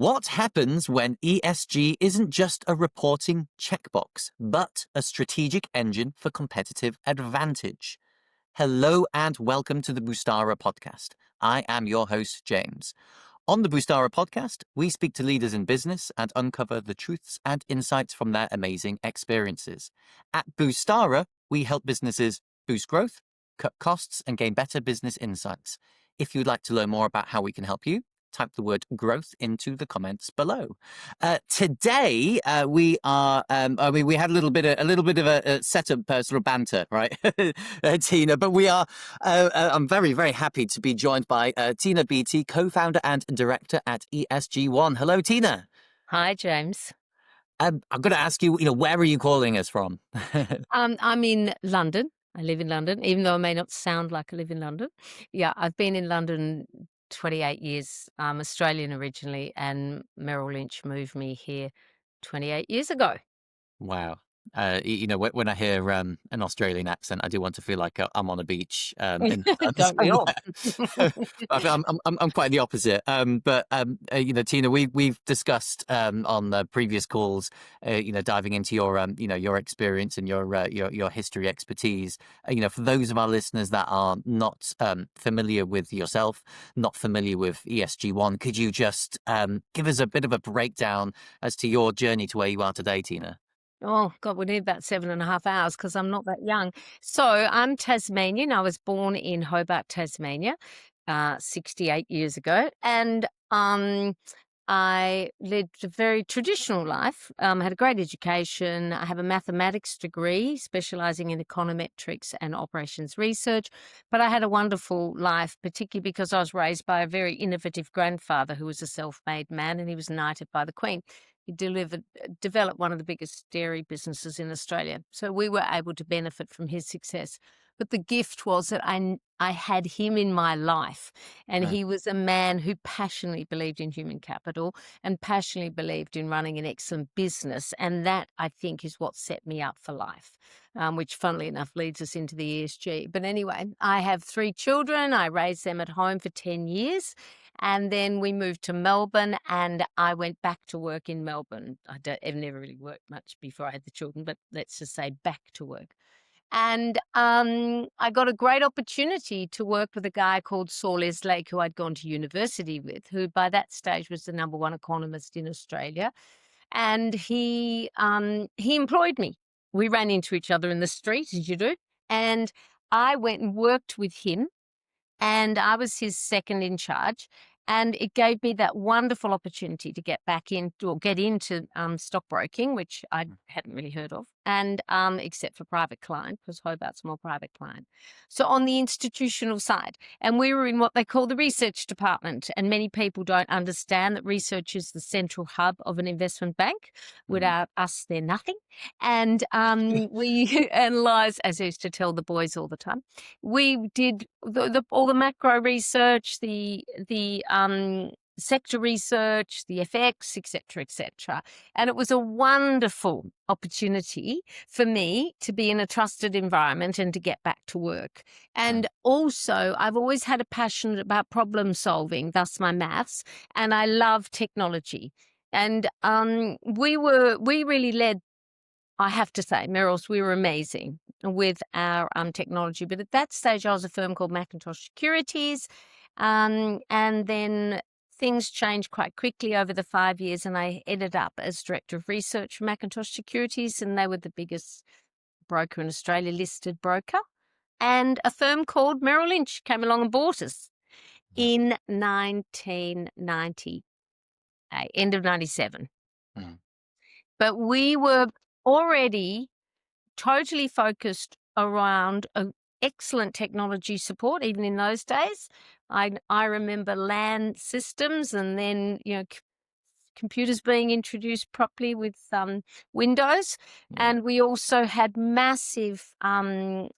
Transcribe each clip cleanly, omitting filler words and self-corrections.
What happens when ESG isn't just a reporting checkbox, but a strategic engine for competitive advantage? Hello and welcome to the Boostara Podcast. I am your host, James. On the Boostara Podcast, we speak to leaders in business and uncover the truths and insights from their amazing experiences. At Boostara, we help businesses boost growth, cut costs, and gain better business insights. If you'd like to learn more about how we can help you, type the word growth into the comments below. Today, we are, we had a little bit of a setup, sort of banter, right, Tina? But we are, I'm very, very happy to be joined by Tina Beattie, co-founder and director at ESG One. Hello, Tina. Hi, James. I'm going to ask you, where are you calling us from? I'm in London. I live in London, even though I may not sound like I live in London. Yeah, I've been in London 28 years. I'm Australian originally, and Merrill Lynch moved me here 28 years ago. Wow. When I hear an Australian accent, I do want to feel like I'm on a beach in the sun Don't we all? somewhere. I'm quite the opposite. Tina, we've discussed on the previous calls, diving into your experience and your history expertise. For those of our listeners that are not familiar with yourself, not familiar with ESG One, could you just give us a bit of a breakdown as to your journey to where you are today, Tina? Oh, God, we need about 7.5 hours because I'm not that young. So I'm Tasmanian. I was born in Hobart, Tasmania, 68 years ago. And I lived a very traditional life. I had a great education. I have a mathematics degree specializing in econometrics and operations research. But I had a wonderful life, particularly because I was raised by a very innovative grandfather who was a self-made man, and he was knighted by the Queen. He developed one of the biggest dairy businesses in Australia. So we were able to benefit from his success. But the gift was that I had him in my life, and Right. he was a man who passionately believed in human capital and passionately believed in running an excellent business. And that, I think, is what set me up for life, which funnily enough leads us into the ESG. But anyway, I have 3 children. I raised them at home for 10 years. And then we moved to Melbourne, and I went back to work in Melbourne. I've never really worked much before I had the children, but let's just say back to work. And I got a great opportunity to work with a guy called Saul Eslake, who I'd gone to university with, who by that stage was the #1 economist in Australia. And he employed me. We ran into each other in the street, as you do. And I went and worked with him, and I was his second in charge. And it gave me that wonderful opportunity to get into stockbroking, which I hadn't really heard of, and except for private client, because Hobart's more private client. So on the institutional side, and we were in what they call the research department, and many people don't understand that research is the central hub of an investment bank. Without us, they're nothing. And we analyse, as I used to tell the boys all the time, we did all the macro research, the sector research, the FX, et cetera. And it was a wonderful opportunity for me to be in a trusted environment and to get back to work. And also, I've always had a passion about problem solving, thus my maths, and I love technology. And we really led, I have to say, Merrill's, we were amazing with our technology. But at that stage, I was a firm called Macintosh Securities. And then things changed quite quickly over the 5 years, and I ended up as Director of Research for Macintosh Securities, and they were the biggest broker in Australia, listed broker. And a firm called Merrill Lynch came along and bought us in 1990, end of 97. Mm. But we were already totally focused around excellent technology support, even in those days. I remember LAN systems, and then computers being introduced properly with Windows. And we also had massive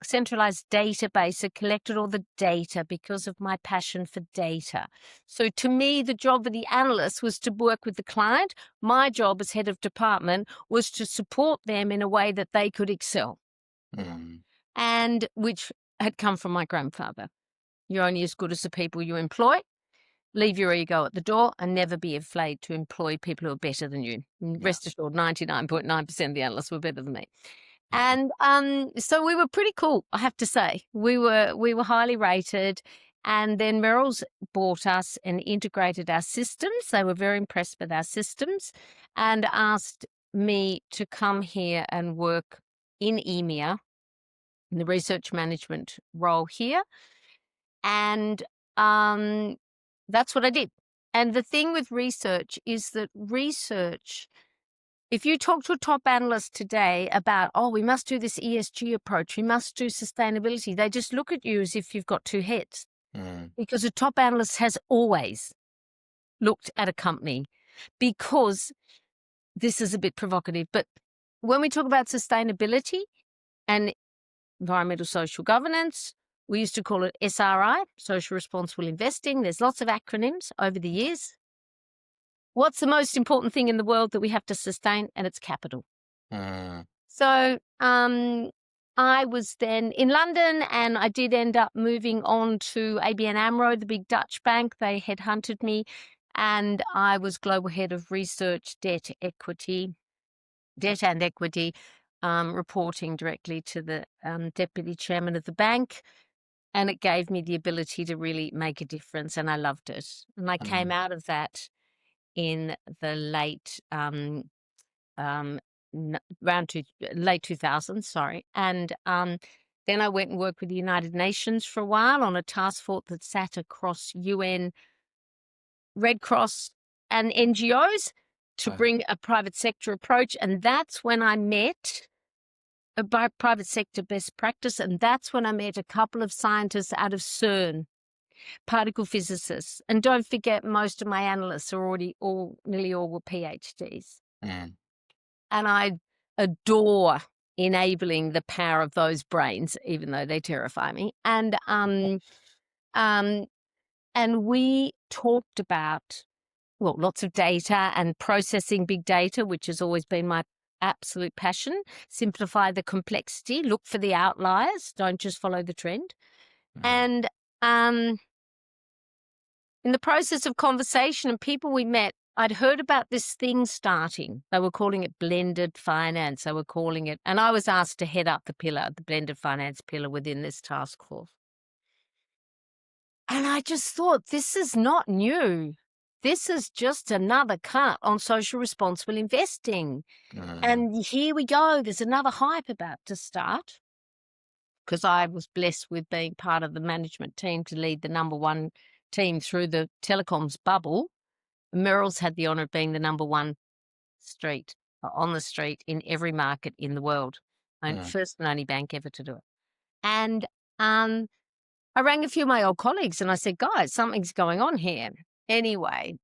centralized database that collected all the data because of my passion for data. So to me, the job of the analyst was to work with the client. My job as head of department was to support them in a way that they could excel. And which had come from my grandfather. You're only as good as the people you employ. leave your ego at the door and never be afraid to employ people who are better than you. Yeah. Rest assured, 99.9% of the analysts were better than me. Yeah. And so we were pretty cool, I have to say. We were highly rated. And then Merrill's bought us and integrated our systems. They were very impressed with our systems and asked me to come here and work in EMEA, in the research management role here. And that's what I did. And the thing with research is that research, if you talk to a top analyst today about, oh, we must do this ESG approach, we must do sustainability, they just look at you as if you've got two heads. Because a top analyst has always looked at a company, because this is a bit provocative, but when we talk about sustainability and environmental social governance, we used to call it SRI, social responsible investing. There's lots of acronyms over the years. What's the most important thing in the world that we have to sustain? And it's capital. So I was then in London, and I did end up moving on to ABN AMRO, the big Dutch bank. They headhunted me, and I was global head of research, debt and equity, reporting directly to the deputy chairman of the bank. And it gave me the ability to really make a difference, and I loved it. And I came out of that in the late late 2000s, sorry. And then I went and worked with the United Nations for a while on a task force that sat across UN, Red Cross, and NGOs to bring a private sector approach. And that's when I met a private sector best practice. And that's when I met a couple of scientists out of CERN, particle physicists. And don't forget, most of my analysts are nearly all were PhDs. And I adore enabling the power of those brains, even though they terrify me. And we talked about, well, lots of data and processing big data, which has always been my absolute passion. Simplify the complexity, look for the outliers, don't just follow the trend. And in the process of conversation and people we met, I'd heard about this thing starting. They were calling it blended finance. They were calling it, and I was asked to head up the blended finance pillar within this task force. And I just thought, this is not new. This is just another cut on social responsible investing. And here we go. There's another hype about to start, because I was blessed with being part of the management team to lead the number one team through the telecoms bubble. Merrill's had the honour of being the number one on the street in every market in the world. I'm first and only bank ever to do it. And I rang a few of my old colleagues and I said, guys, something's going on here. Anyway,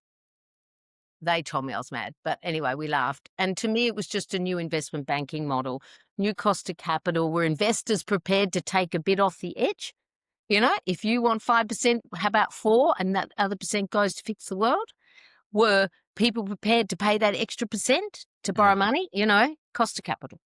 they told me I was mad. But anyway, we laughed. And to me, it was just a new investment banking model, new cost of capital, where investors prepared to take a bit off the edge. You know, if you want 5%, how about 4%? And that other percent goes to fix the world. Were people prepared to pay that extra percent to borrow money? You know, cost of capital.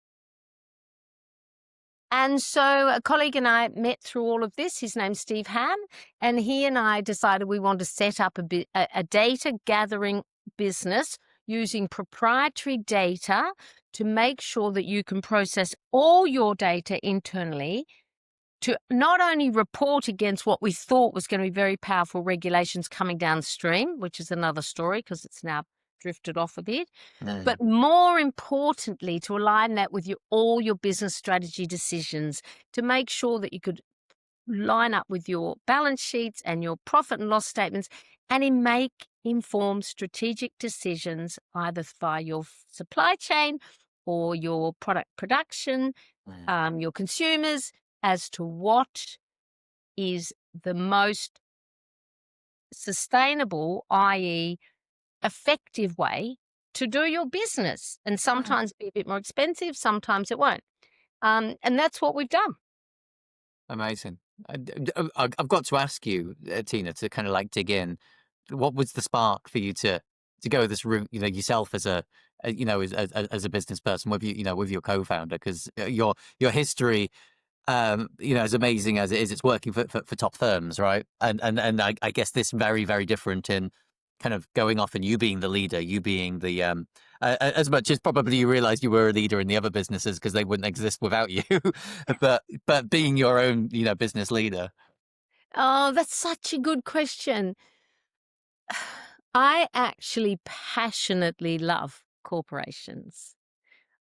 And so a colleague and I met through all of this. His name's Steve Ham, and he and I decided we want to set up a data gathering business using proprietary data to make sure that you can process all your data internally to not only report against what we thought was going to be very powerful regulations coming downstream, which is another story because it's now drifted off a bit, but more importantly, to align that with all your business strategy decisions to make sure that you could line up with your balance sheets and your profit and loss statements and make informed strategic decisions either via your supply chain or your product production, your consumers, as to what is the most sustainable, i.e., effective way to do your business. And sometimes be a bit more expensive, sometimes it won't. And that's what we've done. Amazing. I've got to ask you, Tina, to kind of like dig in. What was the spark for you to go this route? You know, yourself as a business person with with your co-founder, because your history as amazing as it is, it's working for top firms, right? And I guess this very, very different in kind of going off and you being the leader, you being the as much as probably you realized you were a leader in the other businesses because they wouldn't exist without you, but being your own, business leader. Oh, that's such a good question. I actually passionately love corporations.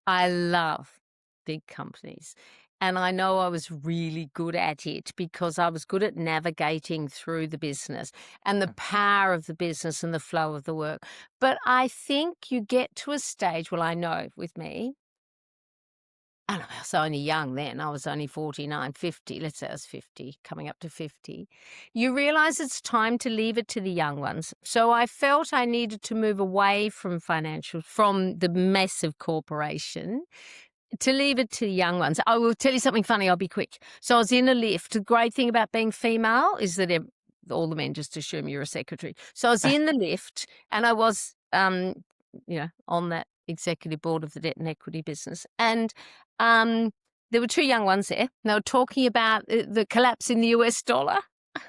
I love big companies. And I know I was really good at it because I was good at navigating through the business and the power of the business and the flow of the work. But I think you get to a stage, well, I know with me, and I was only young then. I was only 49, 50. Let's say I was 50, coming up to 50. You realize it's time to leave it to the young ones. So I felt I needed to move away from from the massive corporation to leave it to the young ones. I will tell you something funny. I'll be quick. So I was in a lift. The great thing about being female is that all the men just assume you're a secretary. So I was in the lift and I was, on that executive board of the debt and equity business. And there were two young ones there. They were talking about the collapse in the US dollar.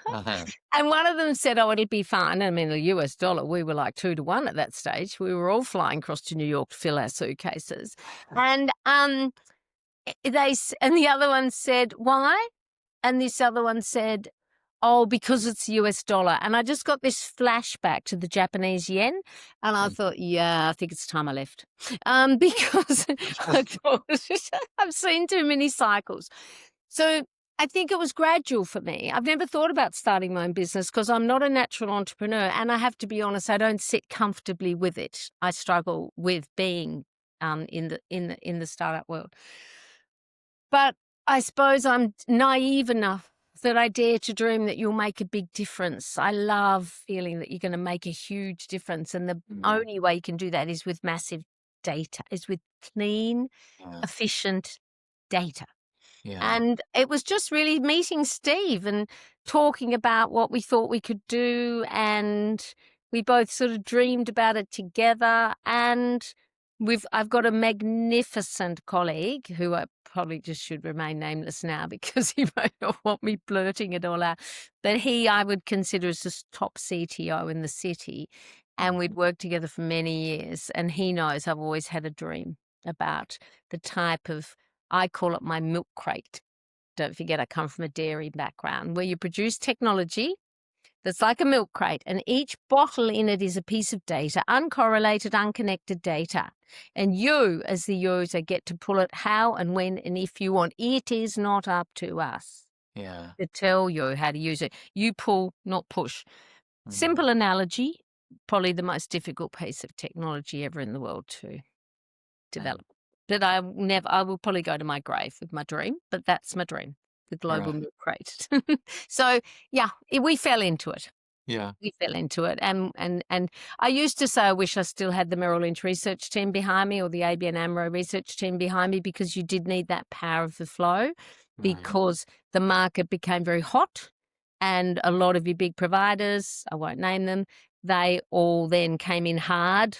Uh-huh. And one of them said, oh, it'll be fine. I mean, the US dollar, we were like 2-1 at that stage. We were all flying across to New York to fill our suitcases. And and the other one said, why? And this other one said, oh, because it's the US dollar. And I just got this flashback to the Japanese yen. And I thought, yeah, I think it's time I left. Because I thought, I've seen too many cycles. So I think it was gradual for me. I've never thought about starting my own business because I'm not a natural entrepreneur. And I have to be honest, I don't sit comfortably with it. I struggle with being in the startup world. But I suppose I'm naive enough that I dare to dream that you'll make a big difference. I love feeling that you're going to make a huge difference. And the only way you can do that is with massive data, is with clean, efficient data. Yeah. And it was just really meeting Steve and talking about what we thought we could do. And we both sort of dreamed about it together. And I've got a magnificent colleague who I probably just should remain nameless now because he might not want me blurting it all out. But I would consider as the top CTO in the city. And we'd worked together for many years. And he knows I've always had a dream about the type of, I call it my milk crate. Don't forget, I come from a dairy background where you produce technology that's like a milk crate, and each bottle in it is a piece of data, uncorrelated, unconnected data. And you, as the user, get to pull it how and when and if you want. It is not up to us to tell you how to use it. You pull, not push. Simple analogy, probably the most difficult piece of technology ever in the world to develop. But I will probably go to my grave with my dream, but that's my dream, the global milk crate. So, yeah, we fell into it. Yeah. We fell into it. And I used to say I wish I still had the Merrill Lynch research team behind me or the ABN AMRO research team behind me because you did need that power of the flow because the market became very hot and a lot of your big providers, I won't name them, they all then came in hard.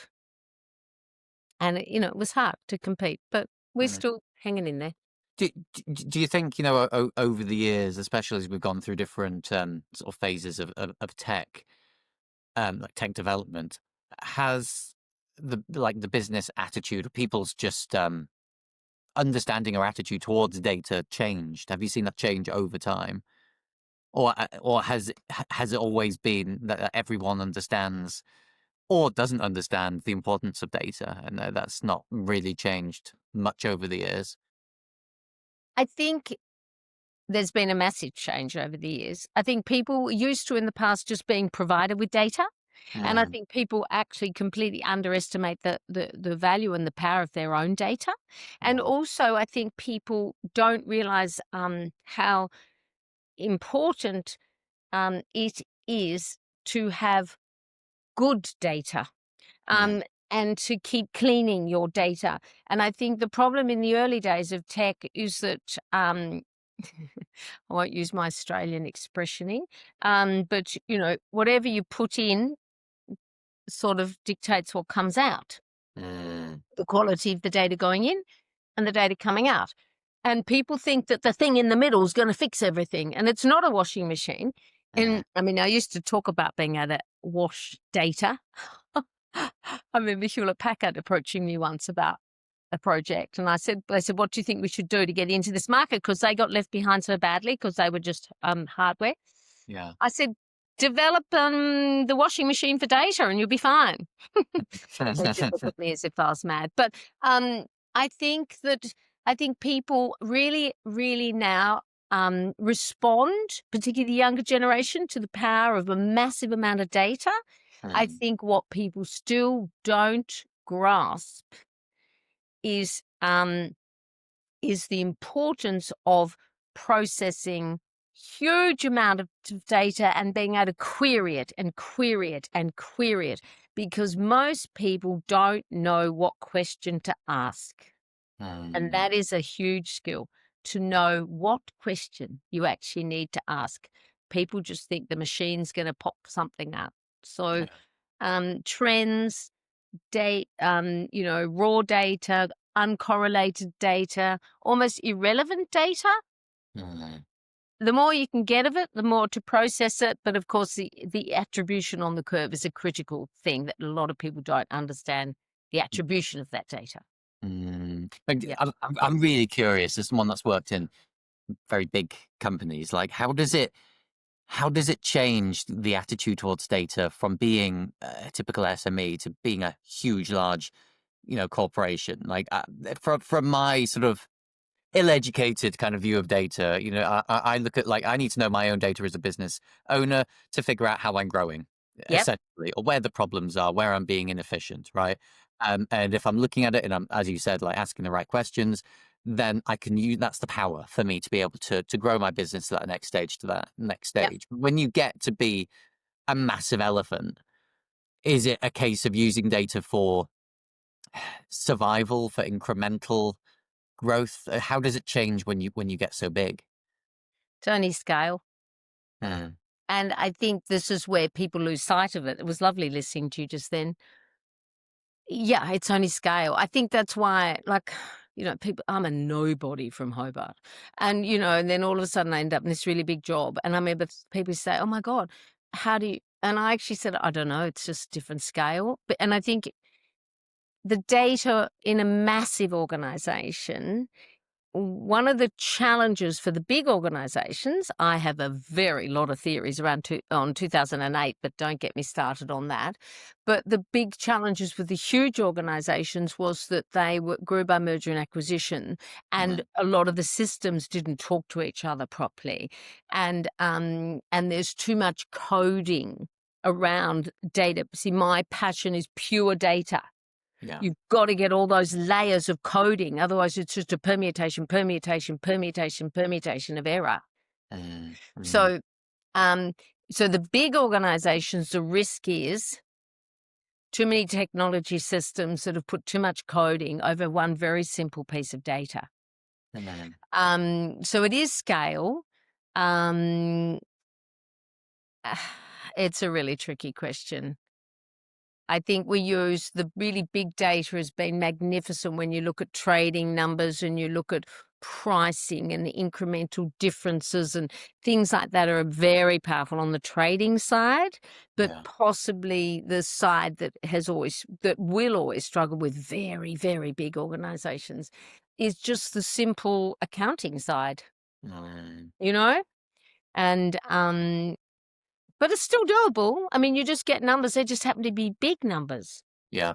And, it was hard to compete, but we're still hanging in there. Do you think, over the years, especially as we've gone through different sort of phases of tech, like tech development, has the business attitude, people's just understanding or attitude towards data changed? Have you seen that change over time? Or has it always been that everyone understands or doesn't understand the importance of data, and that's not really changed much over the years? I think there's been a massive change over the years. I think people used to in the past just being provided with data. And I think people actually completely underestimate the value and the power of their own data. And also, I think people don't realize how important it is to have good data. And to keep cleaning your data. And I think the problem in the early days of tech is that, I won't use my Australian expressioning, but, whatever you put in sort of dictates what comes out. The quality of the data going in and the data coming out. And people think that the thing in the middle is going to fix everything, and it's not a washing machine. Uh, And I mean, I used to talk about being able to wash data. I remember Hewlett Packard approaching me once about a project, and they said, what do you think we should do to get into this market? Because they got left behind so badly because they were just hardware. yeah. I said, develop the washing machine for data and you'll be fine. They just looked at me as if I was mad. But I think people really, really now respond, particularly the younger generation, to the power of a massive amount of data. I think what people still don't grasp is the importance of processing huge amount of data and being able to query it and query it and query it, because most people don't know what question to ask. And that is a huge skill, to know what question you actually need to ask. People just think the machine's going to pop something up. So trends, raw data, uncorrelated data, almost irrelevant data. The more you can get of it, the more to process it. But of course, the attribution on the curve is a critical thing that a lot of people don't understand, the attribution of that data. Yeah. I'm really curious, as someone that's worked in very big companies, like how does it change the attitude towards data from being a typical SME to being a huge, large, corporation? Like from my sort of ill-educated kind of view of data, I look at, like, I need to know my own data as a business owner to figure out how I'm growing, Yep. essentially, or where the problems are, where I'm being inefficient, right? And if I'm looking at it and I'm, as you said, like asking the right questions, then I can use, that's the power for me to be able to grow my business to that next stage, Yep. When you get to be a massive elephant, is it a case of using data for survival, for incremental growth? How does it change when you get so big? It's only scale. Mm. And I think this is where people lose sight of it. It was lovely listening to you just then. Yeah, it's only scale. I think that's why, like, people, I'm a nobody from Hobart. And, and then all of a sudden I end up in this really big job. And I remember people say, oh my God, how do you, and I actually said, I don't know, it's just different scale. And I think the data in a massive organization, one of the challenges for the big organizations, I have a very lot of theories on 2008, but don't get me started on that. But the big challenges with the huge organizations was that they grew by merger and acquisition, and a lot of the systems didn't talk to each other properly. And there's too much coding around data. See, my passion is pure data. Yeah. You've got to get all those layers of coding. Otherwise, it's just a permutation of error. So, so the big organizations, the risk is too many technology systems that have put too much coding over one very simple piece of data. So it is scale. It's a really tricky question. I think we use the really big data as being magnificent when you look at trading numbers and you look at pricing and the incremental differences and things like that are very powerful on the trading side, but possibly the side that will always struggle with very, very big organizations is just the simple accounting side, and but it's still doable. I mean, you just get numbers. They just happen to be big numbers. Yeah.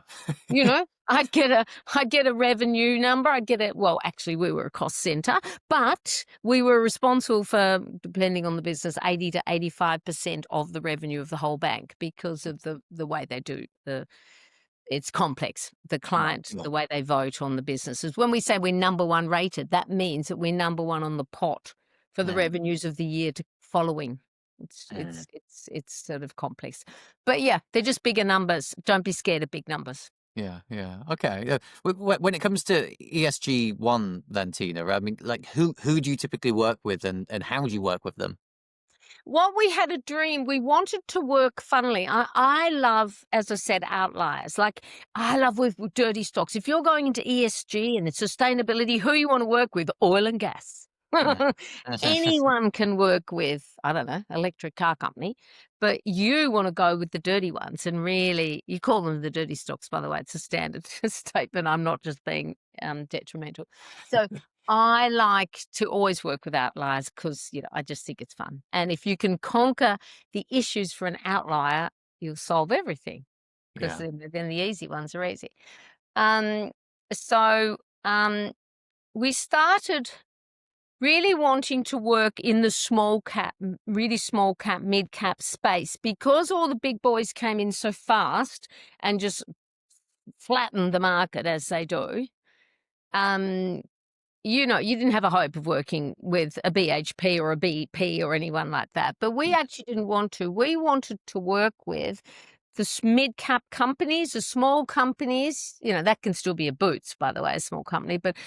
I'd get a revenue number. Well, actually, we were a cost center, but we were responsible for, depending on the business, 80 to 85% of the revenue of the whole bank because of the way they do it's complex. The client, the way they vote on the businesses. When we say we're number one rated, that means that we're number one on the pot for the revenues of the year following. It's sort of complex, but yeah, they're just bigger numbers. Don't be scared of big numbers. Yeah. Okay. When it comes to ESG1, then, Tina, I mean, like, who do you typically work with, and how do you work with them? What we had a dream, we wanted to work funnily. I love, as I said, outliers. Like I love with dirty stocks. If you're going into ESG and it's sustainability, who you want to work with? Oil and gas. Yeah. Anyone can work with, I don't know, electric car company, but you want to go with the dirty ones and really, you call them the dirty stocks, by the way. It's a standard statement. I'm not just being detrimental. So I like to always work with outliers because, I just think it's fun. And if you can conquer the issues for an outlier, you'll solve everything because Yeah. then the easy ones are easy. Um, so we started really wanting to work in the small cap, really small cap, mid cap space because all the big boys came in so fast and just flattened the market as they do. You didn't have a hope of working with a BHP or a BP or anyone like that. But we actually didn't want to. We wanted to work with the mid-cap companies, the small companies, that can still be a Boots, by the way, a small company, but,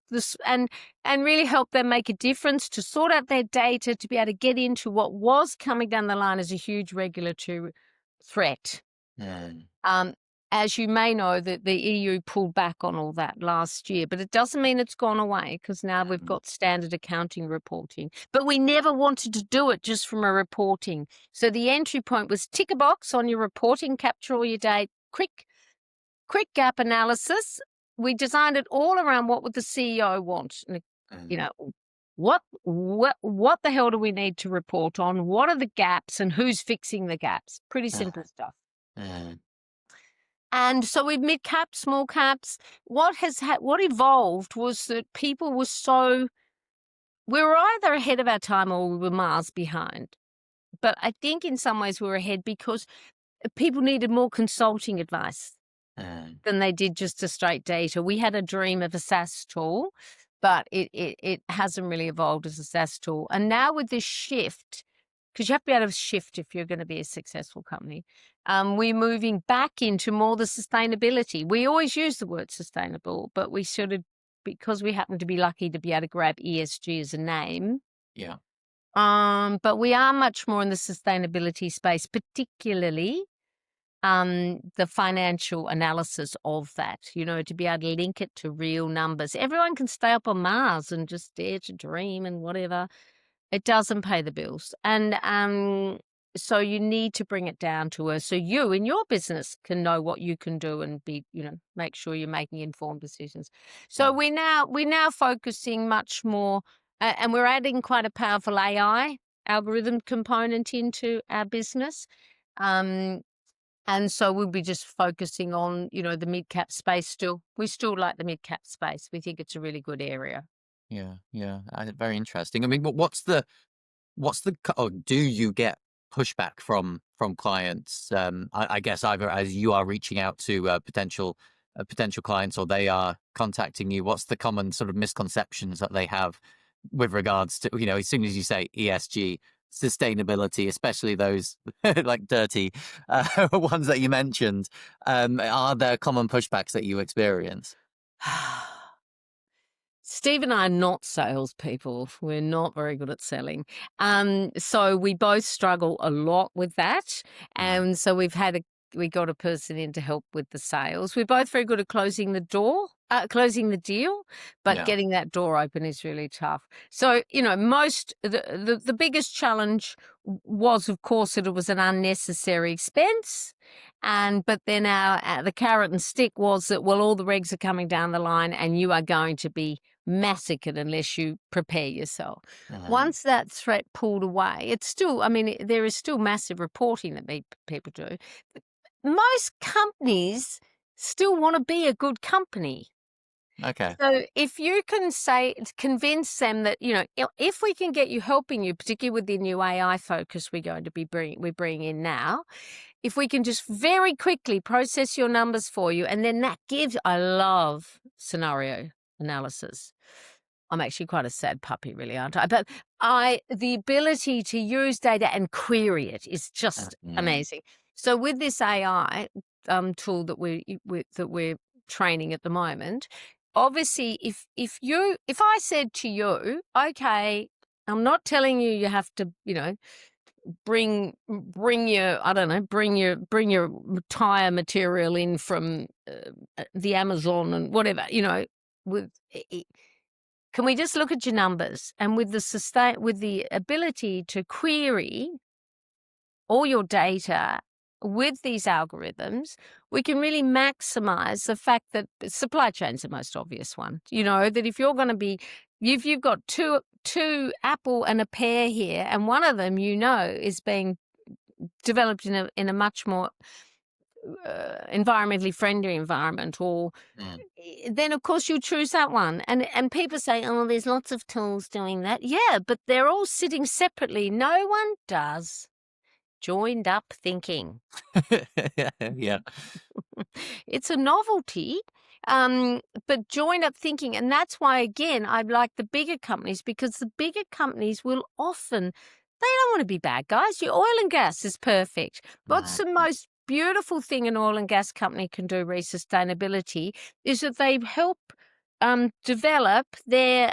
this and really help them make a difference, to sort out their data, to be able to get into what was coming down the line as a huge regulatory threat. Mm. As you may know, that the EU pulled back on all that last year, but it doesn't mean it's gone away because now we've got standard accounting reporting. But we never wanted to do it just from a reporting. So the entry point was tick a box on your reporting, capture all your data, quick gap analysis. We designed it all around what would the CEO want. What the hell do we need to report on? What are the gaps and who's fixing the gaps? Pretty simple stuff. And so with mid caps, small caps, what evolved was that people were we were either ahead of our time or we were miles behind. But I think in some ways we were ahead because people needed more consulting advice than they did just a straight data. We had a dream of a SaaS tool, but it hasn't really evolved as a SaaS tool. And now with this shift, because you have to be able to shift if you're going to be a successful company, we're moving back into more the sustainability. We always use the word sustainable, but we because we happen to be lucky to be able to grab ESG as a name. Yeah. But we are much more in the sustainability space, particularly the financial analysis of that, to be able to link it to real numbers. Everyone can stay up on Mars and just dare to dream and whatever. It doesn't pay the bills. And so you need to bring it down to earth so you in your business can know what you can do and be, make sure you're making informed decisions. So we're now focusing much more, and we're adding quite a powerful AI algorithm component into our business. And so we'll be just focusing on, the mid-cap space still. We still like the mid-cap space. We think it's a really good area. Yeah. Very interesting. I mean, do you get pushback from clients? I guess either as you are reaching out to potential clients or they are contacting you, what's the common sort of misconceptions that they have with regards to, as soon as you say ESG, sustainability, especially those like dirty ones that you mentioned, are there common pushbacks that you experience? Steve and I are not salespeople. We're not very good at selling. So we both struggle a lot with that. And so we got a person in to help with the sales. We're both very good at closing the deal, but getting that door open is really tough. So, the biggest challenge was, of course, that it was an unnecessary expense. But then the carrot and stick was that, well, all the regs are coming down the line and you are going to be massacred unless you prepare yourself. Once that threat pulled away, it's still, there is still massive reporting that people do. Most companies still want to be a good company. Okay. So if you can convince them that, if we can get you helping you, particularly with the new AI focus we're going to be bringing in now, if we can just very quickly process your numbers for you, and then I love scenario analysis. I'm actually quite a sad puppy, really, aren't I? But the ability to use data and query it is just amazing. So with this AI tool that we're training at the moment, obviously, if I said to you, okay, I'm not telling you have to, bring your tire material in from the Amazon and whatever, with can we just look at your numbers, and with the ability to query all your data with these algorithms, we can really maximize the fact that supply chain's the most obvious one. That if you've got two apple and a pear here, and one of them is being developed in a much more environmentally friendly environment, or then of course you choose that one. And people say, oh, there's lots of tools doing that. Yeah, but they're all sitting separately. No one does joined up thinking. Yeah. It's a novelty, but joined up thinking. And that's why, again, I like the bigger companies, because the bigger companies will often, they don't want to be bad guys. Your oil and gas is perfect. What's the most beautiful thing an oil and gas company can do, sustainability, is that they help develop their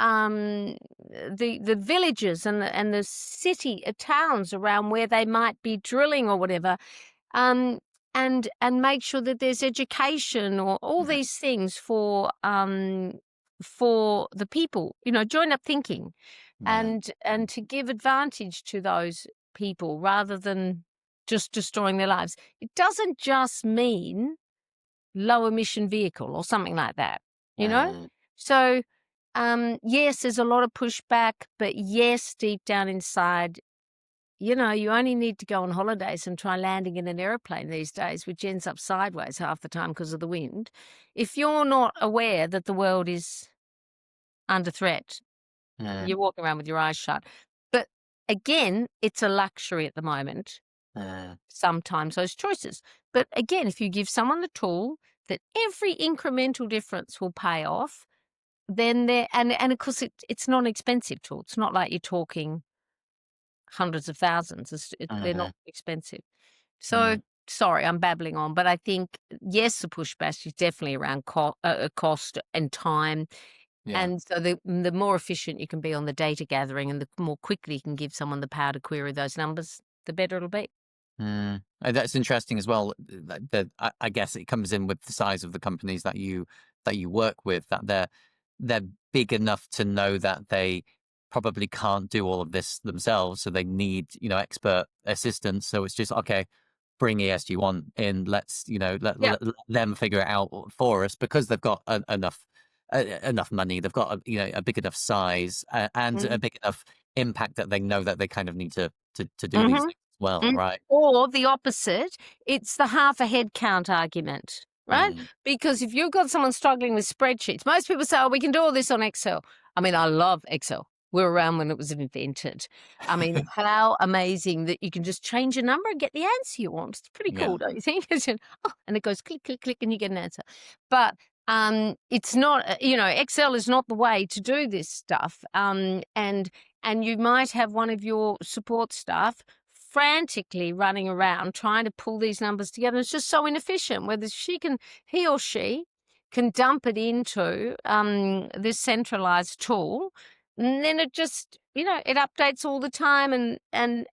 the villages and the city towns around where they might be drilling or whatever, and make sure that there's education or all these things for the people. Join up thinking, and to give advantage to those people rather than just destroying their lives. It doesn't just mean low emission vehicle or something like that, So, yes, there's a lot of pushback, but yes, deep down inside, you only need to go on holidays and try landing in an airplane these days, which ends up sideways half the time because of the wind. If you're not aware that the world is under threat, you're walking around with your eyes shut. But again, it's a luxury at the moment. Sometimes those choices. But again, if you give someone the tool that every incremental difference will pay off, then and of course it's not an expensive tool. It's not like you're talking hundreds of thousands. They're not expensive. So sorry, I'm babbling on, but I think yes, the pushback is definitely around cost and time. Yeah. And so the more efficient you can be on the data gathering, and the more quickly you can give someone the power to query those numbers, the better it'll be. That's interesting as well. I guess it comes in with the size of the companies that you work with, that they're big enough to know that they probably can't do all of this themselves, so they need expert assistance. So it's just, okay, bring ESG1 in. Let's let them figure it out for us, because they've got enough money. They've got a big enough size and a big enough impact that they know that they kind of need to do these things. Well, right. Or the opposite, it's the half a head count argument, right? Because if you've got someone struggling with spreadsheets, most people say, oh, we can do all this on Excel. I mean, I love Excel. We were around when it was invented. I mean, how amazing that you can just change a number and get the answer you want. It's pretty cool, don't you think? And it goes click, click, click, and you get an answer. But it's not, Excel is not the way to do this stuff. And you might have one of your support staff frantically running around trying to pull these numbers together. It's just so inefficient. Whether he or she can dump it into this centralized tool, and then it just, it updates all the time, and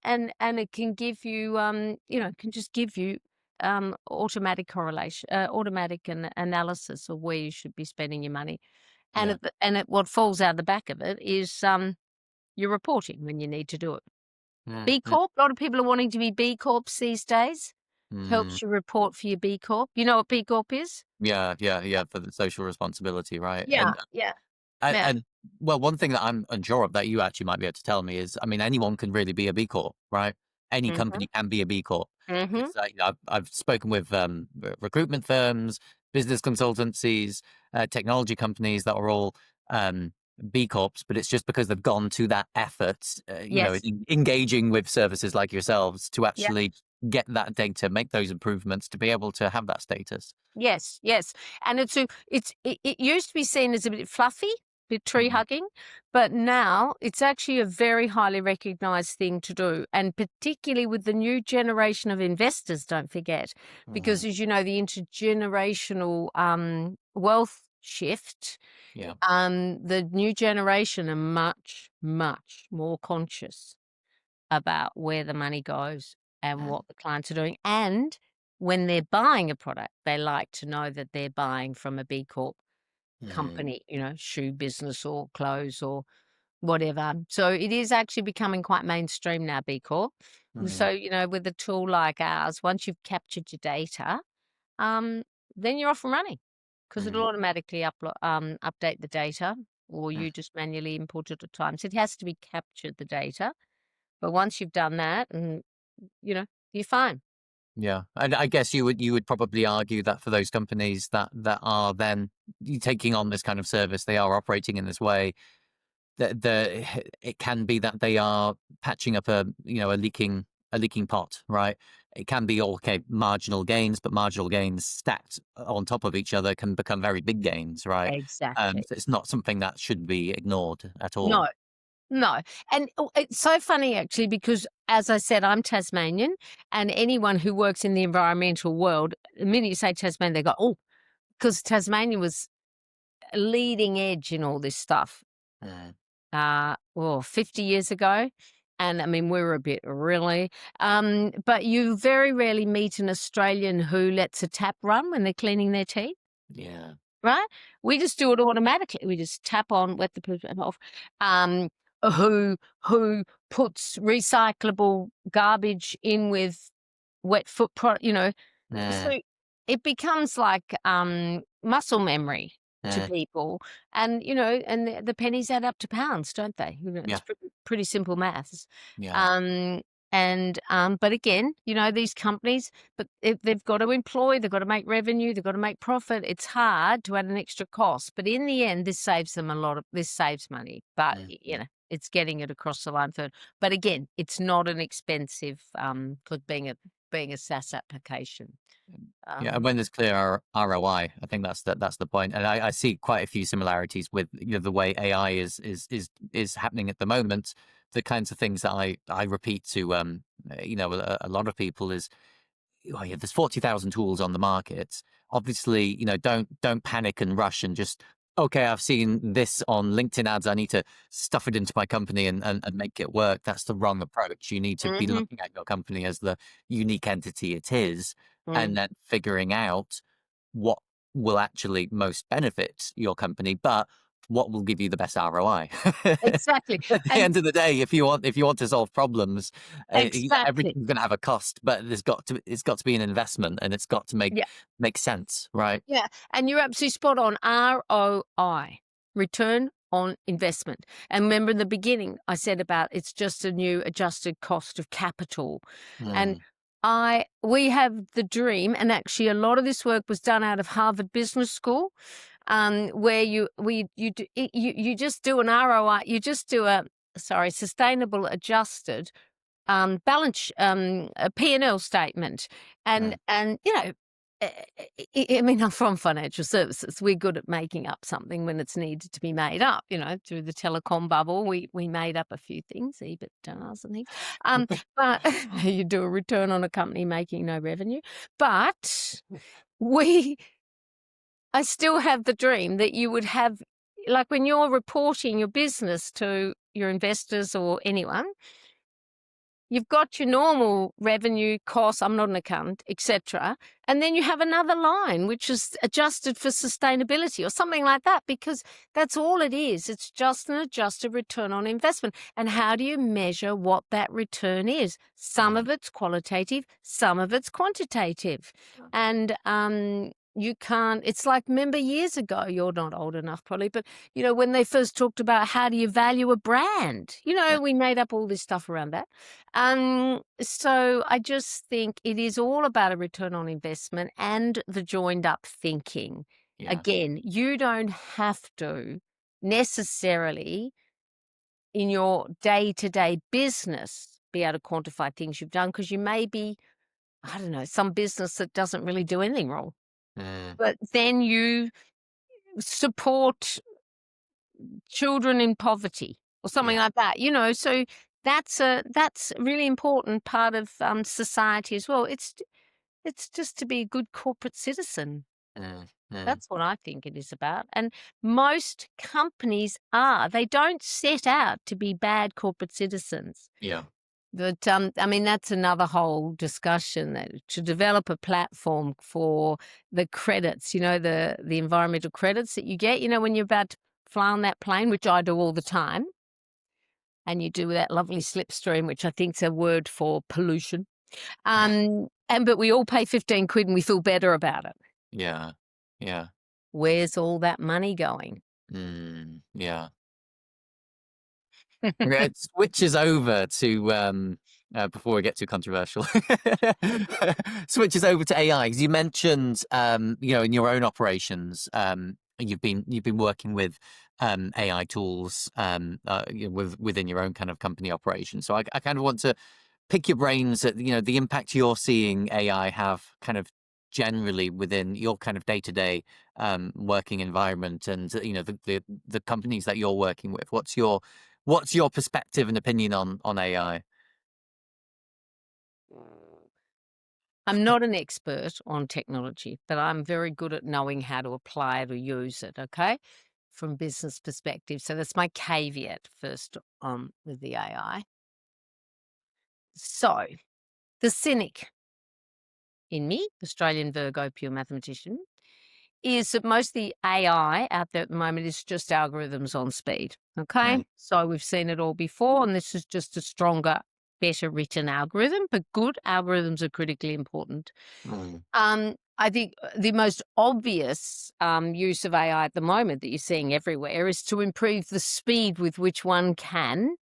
it can give you, can just give you automatic correlation, automatic analysis of where you should be spending your money. And what falls out the back of it is your reporting when you need to do it. B Corp, a lot of people are wanting to be B Corps these days. Helps you report for your B Corp. You know what B Corp is? Yeah, for the social responsibility, right? Yeah. And well, one thing that I'm unsure of that you actually might be able to tell me is, I mean, anyone can really be a B Corp, right? Any company can be a B Corp. I've spoken with recruitment firms, business consultancies, technology companies that are all B Corps, but it's just because they've gone to that effort, engaging with services like yourselves to actually get that data, make those improvements to be able to have that status. Yes. And it used to be seen as a bit fluffy, a bit tree hugging, but now it's actually a very highly recognized thing to do. And particularly with the new generation of investors, don't forget, because as you know, the intergenerational wealth shift. Yeah. The new generation are much, much more conscious about where the money goes and what the clients are doing. And when they're buying a product, they like to know that they're buying from a B Corp Mm. company, shoe business or clothes or whatever. So it is actually becoming quite mainstream now, B Corp. And Mm. so, with a tool like ours, once you've captured your data, um, then you're off and running because it'll Mm. automatically update the data, or Mm. you just manually input it at times. It has to be captured, the data. But once you've done that, and you're fine. Yeah, and I guess you would probably argue that for those companies that are then taking on this kind of service, they are operating in this way. It can be that they are patching up a leaking pot, right? It can be okay, marginal gains, but marginal gains stacked on top of each other can become very big gains, right? Exactly. So it's not something that should be ignored at all. No, no. And it's so funny actually because, as I said, I'm Tasmanian, and anyone who works in the environmental world, the minute you say Tasmania, they go, "Oh," because Tasmania was leading edge in all this stuff. Mm. 50 years ago. And I mean, we were a bit really, but you very rarely meet an Australian who lets a tap run when they're cleaning their teeth. Yeah. Right? We just do it automatically. We just tap on, wet the poop and off. Um, who puts recyclable garbage in with wet foot product, Mm. so it becomes like muscle memory to Mm. people. And and the pennies add up to pounds, don't they? It's Yeah. pretty simple maths. Yeah. um but again, these companies, but if they've got to employ, they've got to make revenue, they've got to make profit. It's hard to add an extra cost, but in the end, this saves them this saves money. But Mm. it's getting it across the line third. But again, it's not an expensive for being a SaaS application. Yeah, and Um, when there's clear ROI, I think that's the point. And I see quite a few similarities with the way AI is happening at the moment. The kinds of things that I repeat to a lot of people is, oh yeah, there's 40,000 tools on the market. Obviously, don't panic and rush and just, okay, I've seen this on LinkedIn ads. I need to stuff it into my company and make it work. That's the wrong approach. You need to be mhm, looking at your company as the unique entity it is, and mm. then figuring out what will actually most benefit your company, but what will give you the best ROI. Exactly, At the and end of the day, if you want to solve problems, exactly. everything's going to have a cost, but it's got to be an investment, and it's got to make Yeah, make sense, right? yeah, and you're absolutely spot on. ROI, return on investment. And remember in the beginning, I said about it's just a new adjusted cost of capital. And Mm. we have the dream, and actually a lot of this work was done out of Harvard Business School, where you just do an ROI, you just do sustainable adjusted a P&L statement. And Mm. I I mean, I'm from financial services. We're good at making up something when it's needed to be made up. Through the telecom bubble, we made up a few things, EBITDAs and things. But you do a return on a company making no revenue. But we, I still have the dream that you would have, like when you're reporting your business to your investors or anyone, you've got your normal revenue costs, I'm not an accountant, etc. And then you have another line which is adjusted for sustainability or something like that, because that's all it is. It's just an adjusted return on investment. And how do you measure what that return is? Some Mm. of it's qualitative, some of it's quantitative. And you can't, it's like, remember years ago, you're not old enough probably, but when they first talked about how do you value a brand, Mm. we made up all this stuff around that. So I just think it is all about a return on investment and the joined up thinking. Yeah. Again, you don't have to necessarily in your day to day business be able to quantify things you've done, because you may be, I don't know, some business that doesn't really do anything wrong. Mm. But then you support children in poverty or something Yeah. like that, so that's a really important part of society as well. It's just to be a good corporate citizen. Mm, mm, That's what I think it is about. And most companies are. They don't set out to be bad corporate citizens. yeah. But I mean, that's another whole discussion, that to develop a platform for the credits, the environmental credits that you get, when you're about to fly on that plane, which I do all the time, and you do that lovely slipstream, which I think's a word for pollution. But we all pay 15 quid and we feel better about it. Yeah. Yeah. Where's all that money going? Yeah. Okay, it switches over to before we get too controversial. Switches over to AI, because you mentioned in your own operations, you've been working with AI tools within your own kind of company operation. So I kind of want to pick your brains at the impact you're seeing AI have kind of generally within your kind of day-to-day working environment, and the companies that you're working with. What's your perspective and opinion on AI? I'm not an expert on technology, but I'm very good at knowing how to apply it or use it, okay, from business perspective. So that's my caveat first with the AI. So the cynic in me, Australian Virgo pure mathematician, is that most of the AI out there at the moment is just algorithms on speed. Okay. Mm, So we've seen it all before, and this is just a stronger, better written algorithm, but good algorithms are critically important. mm, I think the most obvious use of AI at the moment that you're seeing everywhere is to improve the speed with which one can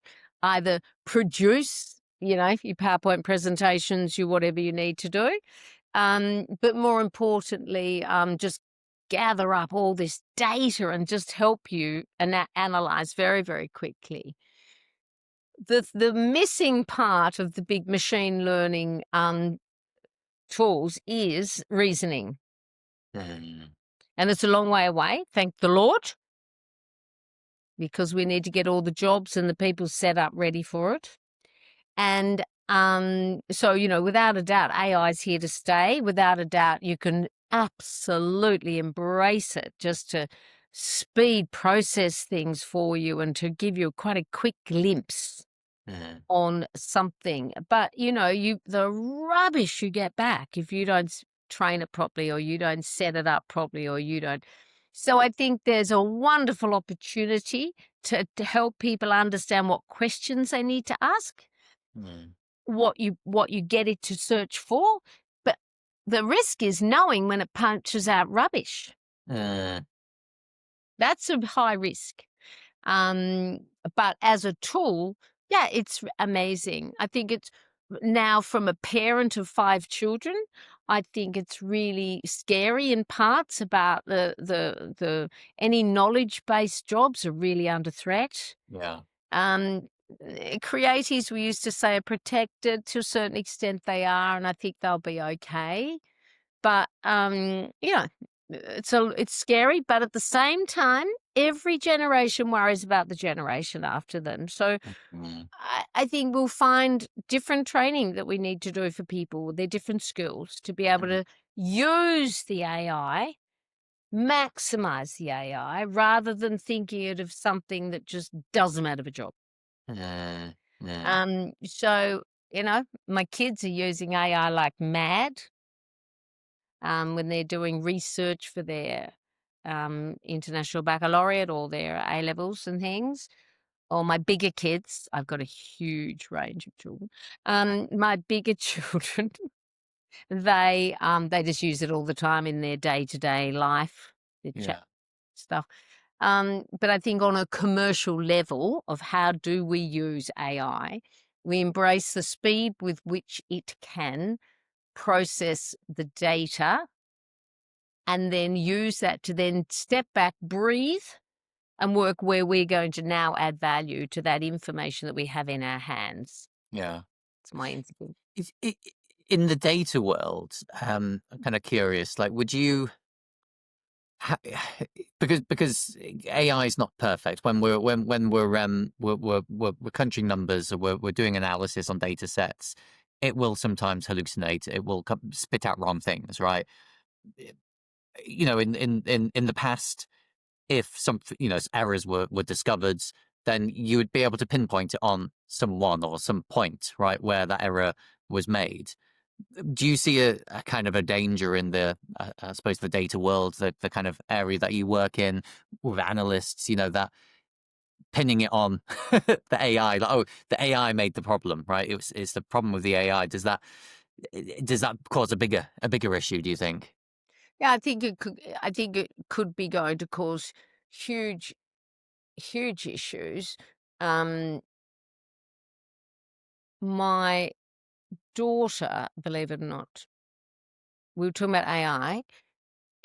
either produce, your PowerPoint presentations, your whatever you need to do, but more importantly, just gather up all this data and just help you analyze very, very quickly. The missing part of the big machine learning tools is reasoning. mm, And it's a long way away, thank the Lord, because we need to get all the jobs and the people set up ready for it. And so, without a doubt, AI is here to stay. Without a doubt, you can absolutely embrace it just to speed process things for you and to give you quite a quick glimpse mm, on something. But, the rubbish you get back if you don't train it properly, or you don't set it up properly, or you don't. So I think there's a wonderful opportunity to help people understand what questions they need to ask, mm, what you get it to search for. But the risk is knowing when it punches out rubbish. mm, That's a high risk. Um, but as a tool, yeah, it's amazing. I think it's now, from a parent of 5 children, I think it's really scary in parts about the any knowledge-based jobs are really under threat. yeah. Um, Creatives, we used to say, are protected. To a certain extent they are, and I think they'll be okay. But, it's scary, but at the same time, every generation worries about the generation after them. So Mm, I think we'll find different training that we need to do for people with their different skills to be able mm, to use the AI, maximize the AI, rather than thinking it of something that just does them out of a job. mm, mm, So, my kids are using AI like mad when they're doing research for their international baccalaureate or their A levels and things. Or my bigger kids, I've got a huge range of children. My bigger children, they just use it all the time in their day to day life, their chat yeah. stuff. But I think on a commercial level of how do we use AI, we embrace the speed with which it can process the data, and then use that to then step back, breathe, and work where we're going to now add value to that information that we have in our hands. Yeah. It's my instinct. In the data world, I'm kind of curious. Like, would you? Ha- because AI is not perfect. When we're crunching numbers, or we're doing analysis on data sets, it will sometimes hallucinate. It will spit out wrong things, right? in the past, if some errors were discovered, then you would be able to pinpoint it on someone or some point, right, where that error was made. Do you see a kind of a danger in the, I suppose, the data world, the kind of area that you work in with analysts, that pinning it on the AI, like, oh, the AI made the problem, right? It's the problem with the AI. Does that cause a bigger issue, do you think? Yeah, I think it could. I think it could be going to cause huge, huge issues. Um, my daughter, believe it or not, we were talking about AI.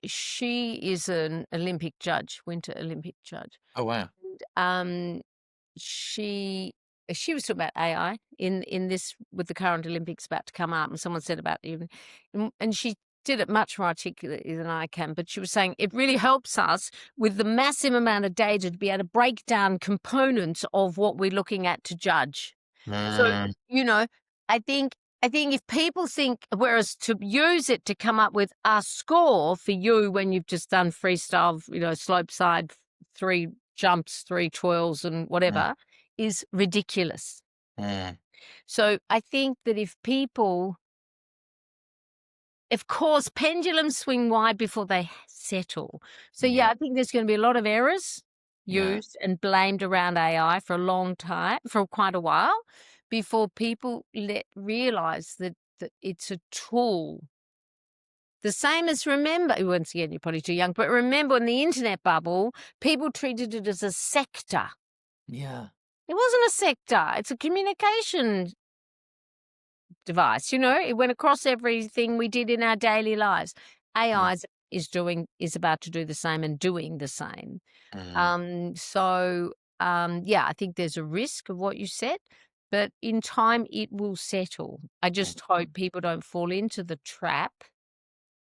She is an Olympic judge, Winter Olympic judge. Oh wow. Um, she was talking about AI in this with the current Olympics about to come up, and someone said about even, and she did it much more articulately than I can. But she was saying it really helps us with the massive amount of data to be able to break down components of what we're looking at to judge. So Mm, you know, I think. I think if people think, whereas to use it to come up with a score for you when you've just done freestyle, slope side, 3 jumps, 3 twirls and mm, whatever, is ridiculous. mm, So I think that if people, of course, pendulums swing wide before they settle. So yeah, yeah, I think there's going to be a lot of errors yeah, used and blamed around AI for a long time, for quite a while, before people realize that it's a tool. The same as, remember, once again, you're probably too young, but remember in the internet bubble, people treated it as a sector. yeah, It wasn't a sector. It's a communication device. It went across everything we did in our daily lives. mm, AI is about to do the same and doing the same. mm, Yeah, I think there's a risk of what you said, but in time it will settle. I just mm, hope people don't fall into the trap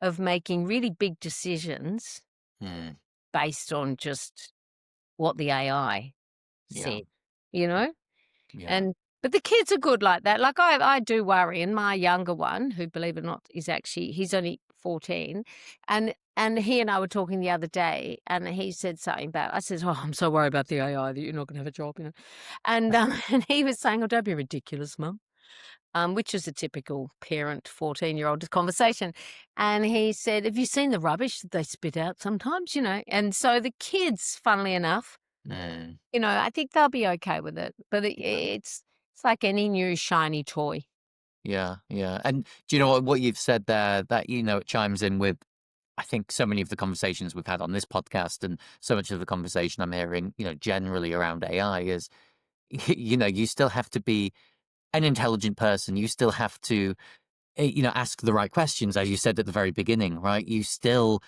of making really big decisions mm, based on just what the AI yeah, said, you know? yeah, And but the kids are good like that. Like I do worry, and my younger one, who believe it or not he's only 14, and he and I were talking the other day, and he said something about, I said, "Oh, I'm so worried about the AI that you're not gonna have a job." And and he was saying, "Oh, don't be ridiculous, mum." Which is a typical parent 14-year-old conversation. And he said, "Have you seen the rubbish that they spit out sometimes?" And so the kids, funnily enough, mm, I think they'll be okay with it, but yeah. it's like any new shiny toy. Yeah, yeah. And do you know what you've said there? That it chimes in with, I think, so many of the conversations we've had on this podcast, and so much of the conversation I'm hearing, generally around AI is, you still have to be an intelligent person. You still have to ask the right questions, as you said at the very beginning, right? You still,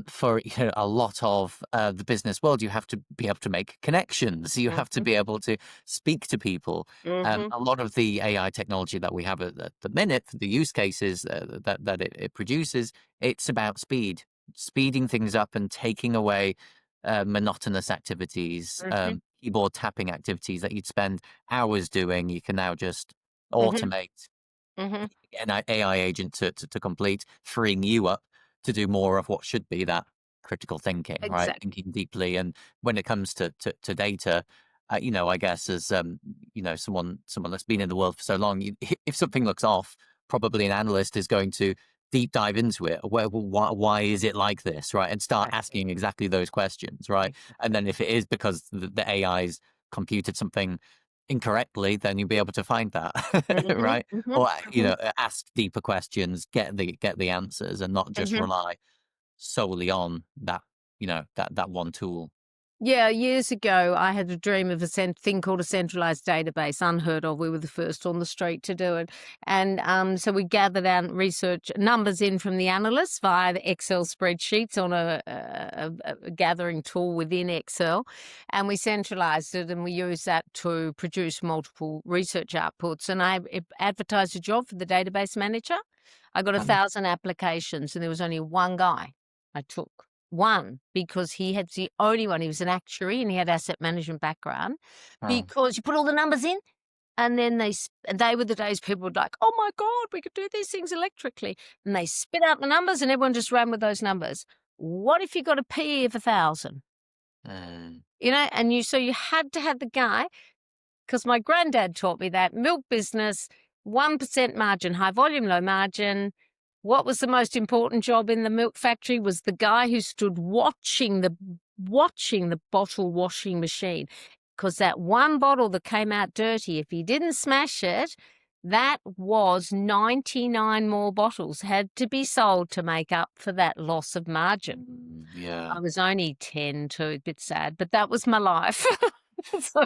for a lot of the business world, you have to be able to make connections. You have to Mhm, be able to speak to people. mhm, A lot of the AI technology that we have at the minute, the use cases that it produces, it's about speeding things up and taking away monotonous activities, mhm, keyboard tapping activities that you'd spend hours doing. You can now just mhm, automate mhm. an AI agent to complete, freeing you up to do more of what should be that critical thinking, right? Exactly. Thinking deeply. And when it comes to data, I guess as someone that's been in the world for so long, if something looks off, probably an analyst is going to deep dive into it. Why is it like this, right? And start Exactly. asking exactly those questions, right? And then if it is because the AI's computed something incorrectly, then you'll be able to find that, Mhm, right? mhm, Or mhm, ask deeper questions, get the answers, and not just mhm. rely solely on that one tool. Yeah, years ago, I had a dream of a thing called a centralized database, unheard of. We were the first on the street to do it. And so we gathered our research numbers in from the analysts via the Excel spreadsheets on a gathering tool within Excel. And we centralized it, and we used that to produce multiple research outputs. And I advertised a job for the database manager. I got Um, 1,000 applications, and there was only one guy I took. One, because he had the only one, he was an actuary and he had asset management background, oh, because you put all the numbers in and then they were the days people were like, "Oh my God, we could do these things electrically." And they spit out the numbers and everyone just ran with those numbers. What if you got a PE of 1,000? Mm, So you had to have the guy, because my granddad taught me that milk business, 1% margin, high volume, low margin. What was the most important job in the milk factory was the guy who stood watching the bottle washing machine, because that one bottle that came out dirty, if he didn't smash it, that was 99 more bottles had to be sold to make up for that loss of margin. yeah. I was only 10 too, a bit sad, but that was my life. So,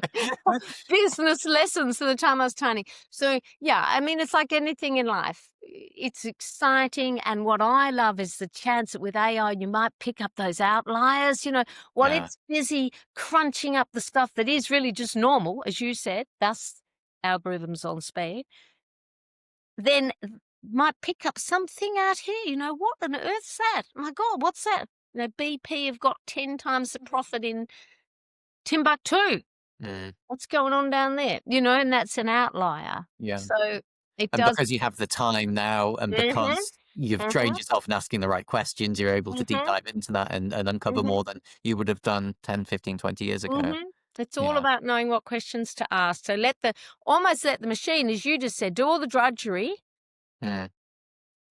business lessons for the time I was tiny. So, yeah, I mean, it's like anything in life. It's exciting. And what I love is the chance that with AI, you might pick up those outliers. While Yeah. it's busy crunching up the stuff that is really just normal, as you said, thus algorithms on speed, then might pick up something out here. What on earth's that? My God, what's that? BP have got 10 times the profit in Timbuktu. Mm, What's going on down there? And that's an outlier. yeah. So it And does. because you have the time now, and Mhm, because you've trained mhm, yourself in asking the right questions, you're able to deep mhm, dive into that and uncover mhm, more than you would have done 10, 15, 20 years ago. mhm. It's all Yeah. about knowing what questions to ask. So almost let the machine, as you just said, do all the drudgery, Mm,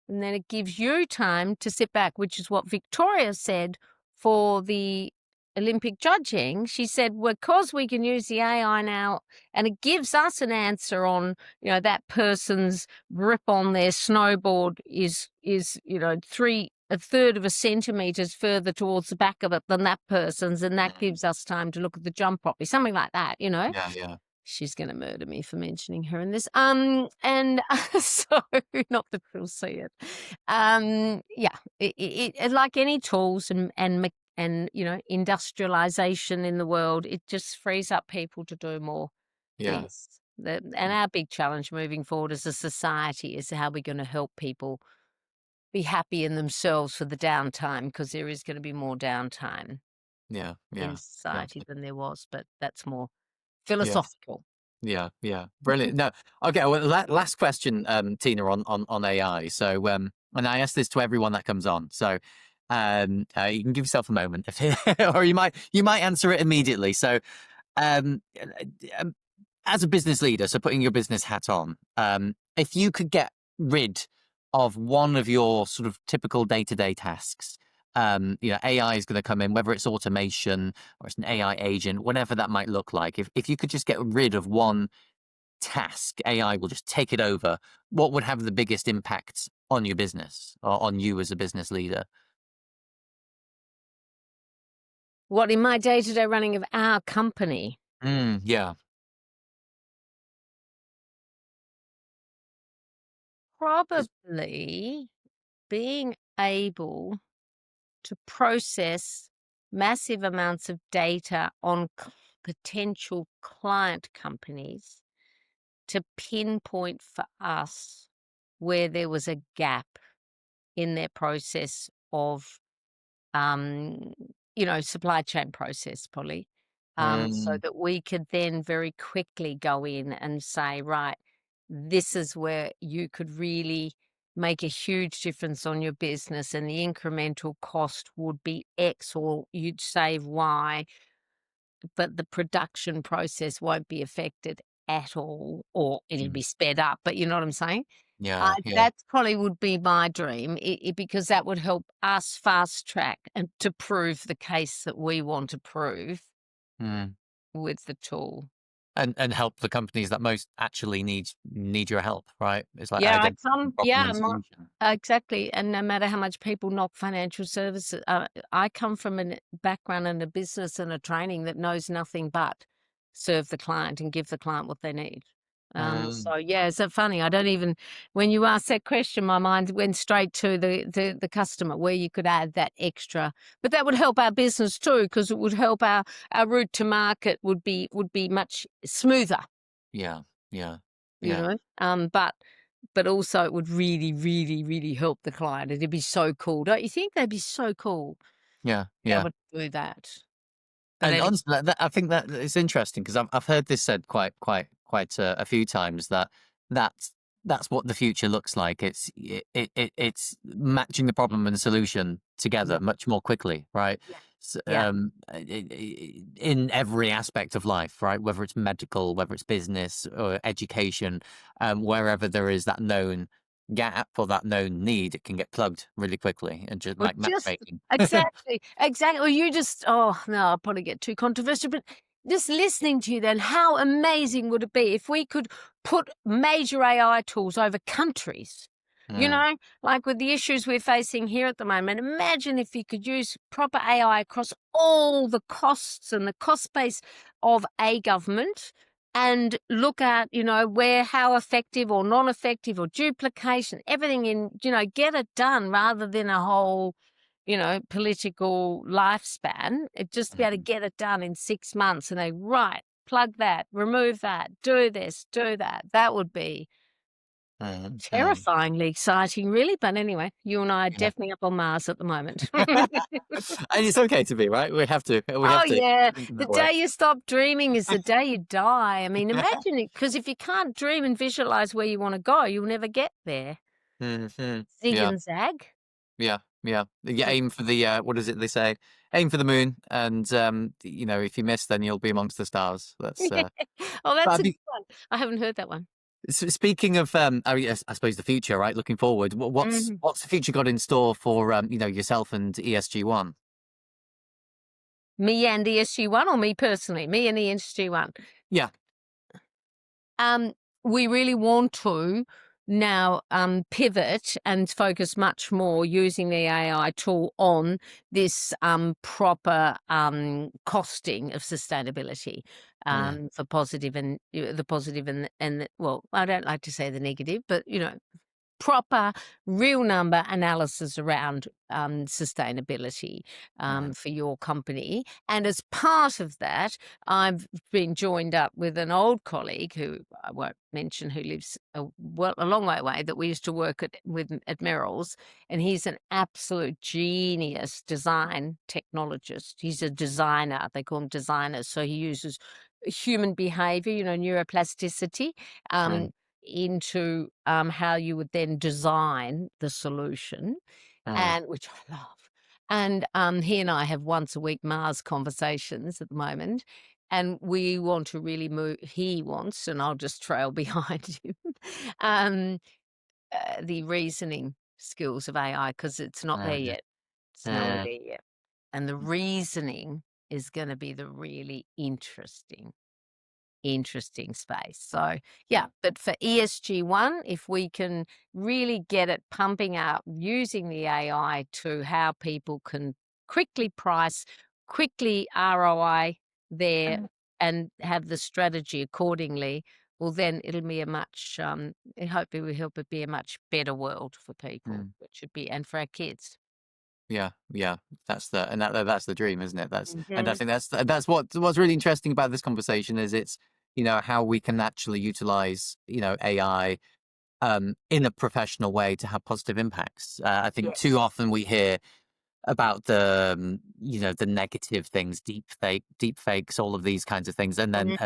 and then it gives you time to sit back, which is what Victoria said for the Olympic judging. She said, because we can use the AI now and it gives us an answer on, that person's grip on their snowboard is, a third of a centimetres further towards the back of it than that person's, and that mm, gives us time to look at the jump properly, something like that. yeah, yeah, She's gonna murder me for mentioning her in this. And so not that she'll see it. Yeah, it like any tools and industrialization in the world, it just frees up people to do more yeah. things. And our big challenge moving forward as a society is how we're going to help people be happy in themselves for the downtime, because there is going to be more downtime Yeah, in yeah, yeah, society than there was, but that's more yeah, philosophical. yeah, yeah. Brilliant. No, okay. Well, last question, Tina, on AI. So, and I ask this to everyone that comes on. So, you can give yourself a moment, or you might answer it immediately. So, um, um, as a business leader, so putting your business hat on, if you could get rid of one of your sort of typical day-to-day tasks, AI is going to come in, whether it's automation or it's an AI agent, whatever that might look like. If you could just get rid of one task, AI will just take it over. What would have the biggest impact on your business or on you as a business leader? What in my day-to-day running of our company? Yeah. Probably being able to process massive amounts of data on potential client companies to pinpoint for us where there was a gap in their process of um, supply chain process, probably, so Mm, that we could then very quickly go in and say, right, this is where you could really make a huge difference on your business, and the incremental cost would be X, or you'd save Y, but the production process won't be affected at all, or it'll mm, be sped up. But you know what I'm saying? yeah, yeah. That probably would be my dream, because that would help us fast track and to prove the case that we want to prove Mm. with the tool. And help the companies that most actually need your help, right? It's like Yeah, identify the problem and solution. exactly. And no matter how much people knock financial services, I come from a background in a business and a training that knows nothing but serve the client and give the client what they need. Mm, So yeah, is it funny? I don't even, when you asked that question, my mind went straight to the customer, where you could add that extra, but that would help our business too, because it would help our route to market would be much smoother, yeah, yeah, you yeah, know. But also it would really, really, really help the client. It'd be so cool. Don't you think? They'd be so cool yeah, to be yeah. able to do that. But And anyway, honestly, I think that it's interesting because I've heard this said quite a few times that that's what the future looks like. It's matching the problem and the solution together Yeah, much more quickly, right? yeah, S yeah. in every aspect of life, right? Whether it's medical, whether it's business or education, wherever there is that known gap or that known need, it can get plugged really quickly and just Well, like just matchmaking. exactly, exactly. Well, you just no, I'll probably get too controversial, but just listening to you then, how amazing would it be if we could put major AI tools over countries? You Mm, know, like with the issues we're facing here at the moment, imagine if you could use proper AI across all the costs and the cost base of a government and look at, where how effective or non-effective or duplication, everything in, get it done rather than a whole, political lifespan. It just be able to mhm, get it done in 6 months and they right, plug that, remove that, do this, do that. That would be mhm, mhm. terrifyingly exciting, really. But anyway, you and I are Yeah. definitely up on Mars at the moment. And it's okay to be, right? We Oh, have to yeah. think in The that way. day you stop dreaming is the day you die. I mean, imagine it, because if you can't dream and visualize where you want to go, you'll never get there. Mhm. Zig Yeah, and zag. yeah, yeah. You Mm. aim for the, what is it they say? Aim for the moon, and, if you miss, then you'll be amongst the stars. That's, Oh, but that's have a good you one. I haven't heard that one. speaking of, yes, I suppose the future, right? Looking forward, Mhm. what's the future got in store for, yourself and ESG1? Me and ESG1, or me personally? Me and ESG1. Yeah. Um, we really want to now pivot and focus much more using the AI tool on this proper costing of sustainability Mm, for positive and the positive well, I don't like to say the negative, but proper real number analysis around sustainability mm, for your company. And as part of that, I've been joined up with an old colleague who I won't mention, who lives a long way away, that we used to work at Merrill's, and he's an absolute genius design technologist. He's a designer. They call him designers. So he uses human behavior, neuroplasticity, mm, um, into how you would then design the solution, mm, and which I love. And he and I have once a week Mars conversations at the moment, and we want to really move. He wants, and I'll just trail behind him. um, the reasoning skills of AI, because it's not there mm, yet. It's nowhere mm, there yet, and the reasoning is going to be the really interesting space. So, yeah, but for ESG1, if we can really get it pumping out using the AI to how people can quickly price, quickly ROI there, and have the strategy accordingly, well, then it'll be a much, hopefully will help it be a much better world for people, mm. which should be, and for our kids. Yeah, yeah, that's the dream, isn't it? And I Mhm. think that's what's really interesting about this conversation is it's how we can actually utilize AI in a professional way to have positive impacts. I think too Yes. often we hear about the the negative things, deep fakes, all of these kinds of things, and then Mhm.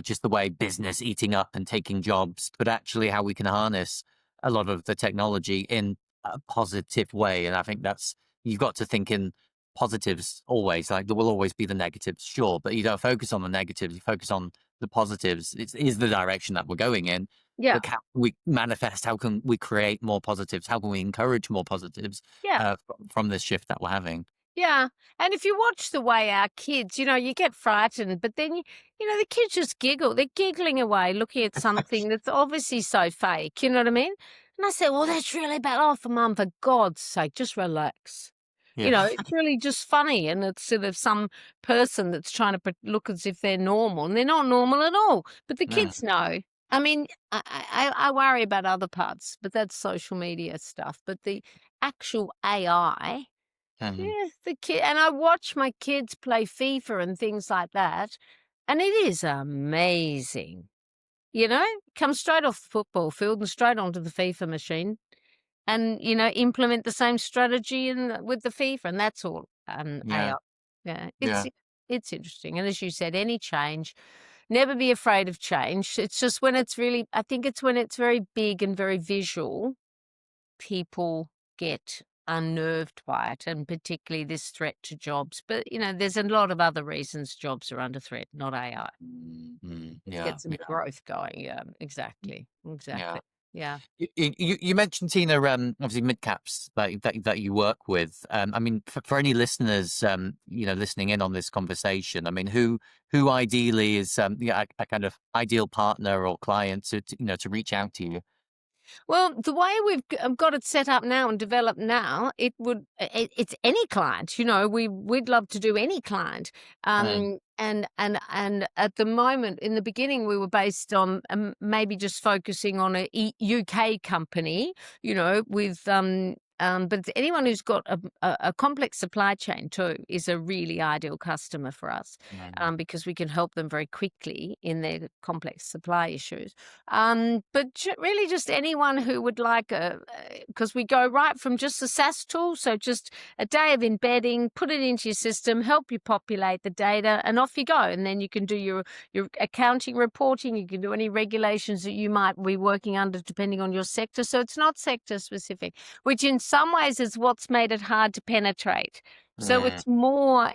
just the way business eating up and taking jobs, but actually how we can harness a lot of the technology in a positive way. And I think that's you've got to think in positives always. Like there will always be the negatives, sure, but you don't focus on the negatives, you focus on the positives. It is the direction that we're going in. Yeah. But how can we manifest? How can we create more positives? How can we encourage more positives? Yeah. From this shift that we're having. Yeah, and if you watch the way our kids, you get frightened, but then the kids just giggle. They're giggling away, looking at something that's obviously so fake. You know what I mean? And I say, "Well, that's really bad." Oh, for mum, for God's sake, just relax. Yeah. It's really just funny, and it's sort of some person that's trying to look as if they're normal, and they're not normal at all. But the Yeah. kids know. I mean, I worry about other parts, but that's social media stuff. But the actual AI. Mhm. Yeah, the kid, and I watch my kids play FIFA and things like that, and it is amazing. Come straight off the football field and straight onto the FIFA machine, and implement the same strategy with the FIFA, and that's all Yeah. AI. Yeah, Yeah. it's interesting, and as you said, any change. never be afraid of change. It's just when it's really, I think it's when it's very big and very visual, people get unnerved by it, and particularly this threat to jobs. But, there's a lot of other reasons jobs are under threat, not AI. To Yeah, get some growth going. Yeah, exactly. yeah. Exactly. Yeah. You mentioned, Tina, obviously mid caps that you work with. I mean, for any listeners, listening in on this conversation, I mean, who ideally is a kind of ideal partner or client to reach out to you? Well, the way we've got it set up now and developed now, it's any client. We'd love to do any client. Mm, And at the moment, in the beginning, we were based on maybe just focusing on a UK company. With but anyone who's got a complex supply chain too is a really ideal customer for us, mm, because we can help them very quickly in their complex supply issues. But really just anyone who would like because we go right from just a SaaS tool, so just a day of embedding, put it into your system, help you populate the data, and off you go. And then you can do your accounting reporting, you can do any regulations that you might be working under depending on your sector. So it's not sector specific, which in some ways is what's made it hard to penetrate. So mm.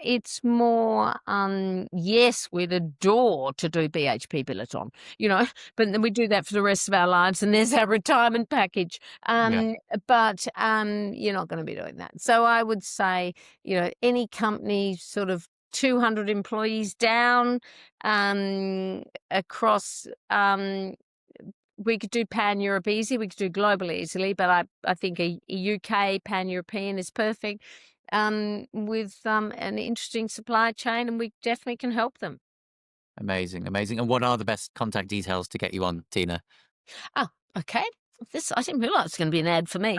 it's more, yes, we'd adore to do BHP Billiton, but then we do that for the rest of our lives, and there's our retirement package. Yeah, But you're not going to be doing that. So I would say, any company sort of 200 employees down, across, we could do pan-Europe easy, we could do global easily, but I think a UK pan-European is perfect, with an interesting supply chain, and we definitely can help them. amazing. And what are the best contact details to get you on, Tina? Oh, okay. I didn't realize it's going to be an ad for me.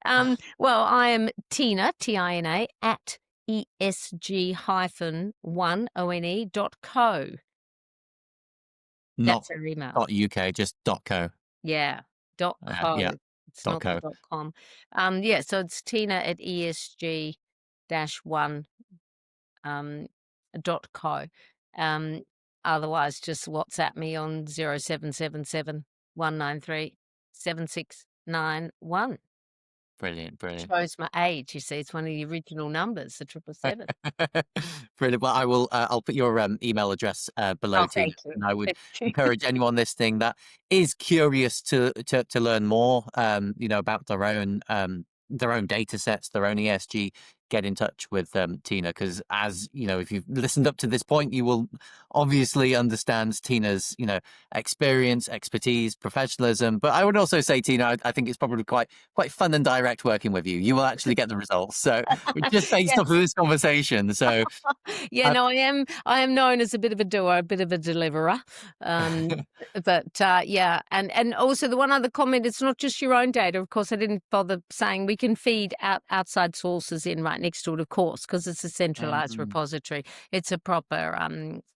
Um, well, I am Tina, Tina, at ESG-1one.co. Not That's our email. .uk, just .co. Yeah, .co. Yeah, It's not the .co. .com. Yeah, so it's Tina at ESG-1 .co. Um, Otherwise, just WhatsApp me on 0777 193 7691. Brilliant. Shows my age, you see, it's one of the original numbers, the 777. Brilliant. Well, I'll put your email address below, Oh, Tina, thank you. and I would Thank you. encourage anyone listening that is curious to learn more, about their own data sets, their own ESG. Get in touch with Tina, because as you know, if you've listened up to this point, you will obviously understand Tina's experience, expertise, professionalism. But I would also say, Tina, I think it's probably quite fun and direct working with you. You will actually get the results. So just based Yeah. off of this conversation. So Yeah, uh, no, I am known as a bit of a doer, a bit of a deliverer. Um, but yeah, and also the one other comment, it's not just your own data. Of course, I didn't bother saying we can feed outside sources in right next to it, of course, because it's a centralized mm, repository. It's a proper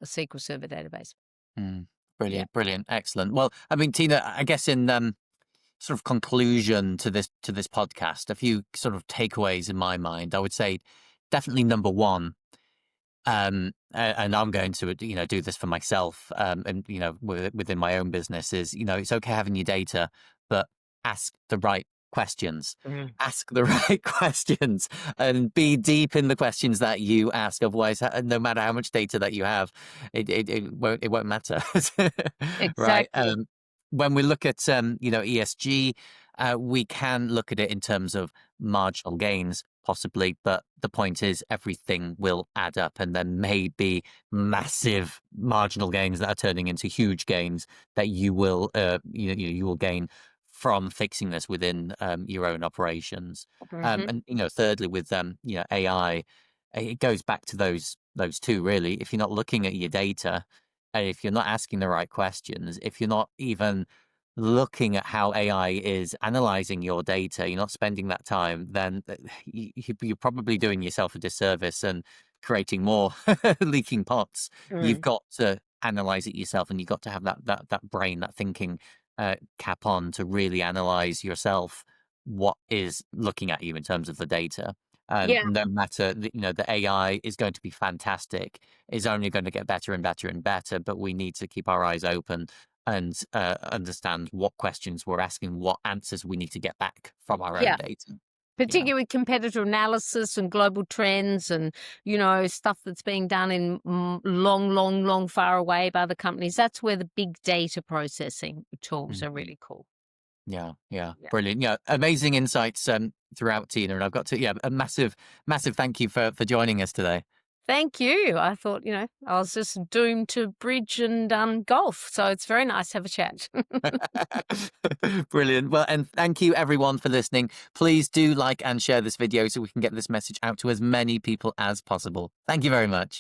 SQL Server database. mm, Yeah. brilliant, excellent. Well, I mean, Tina, I guess in sort of conclusion to this podcast, a few sort of takeaways in my mind. I would say definitely number one. And I'm going to do this for myself, and within my own business is it's okay having your data, but ask the right questions. Mhm. Ask the right questions and be deep in the questions that you ask. Otherwise, no matter how much data that you have, it won't matter. Right. Exactly. When we look at ESG, we can look at it in terms of marginal gains, possibly, but the point is everything will add up, and there may be massive marginal gains that are turning into huge gains that you will you will gain from fixing this within your own operations. Hmm. And thirdly, with AI, it goes back to those two really. If you're not looking at your data, and if you're not asking the right questions, if you're not even looking at how AI is analyzing your data, you're not spending that time, then you're probably doing yourself a disservice and creating more leaking pots. You've Mm. got to analyze it yourself, and you've got to have that brain, that thinking cap on to really analyze yourself what is looking at you in terms of the data. Yeah. No matter, the AI is going to be fantastic, is only going to get better and better and better, but we need to keep our eyes open and understand what questions we're asking, what answers we need to get back from our own Yeah. data. Particularly with competitor analysis and global trends and, stuff that's being done in long far away by other companies. That's where the big data processing tools are Mhm. really cool. Yeah, Yeah. brilliant. Yeah, amazing insights throughout, Tina. And I've got to, a massive thank you for joining us today. Thank you. I thought, I was just doomed to bridge and golf. So it's very nice to have a chat. Brilliant. Well, and thank you everyone for listening. Please do like and share this video so we can get this message out to as many people as possible. Thank you very much.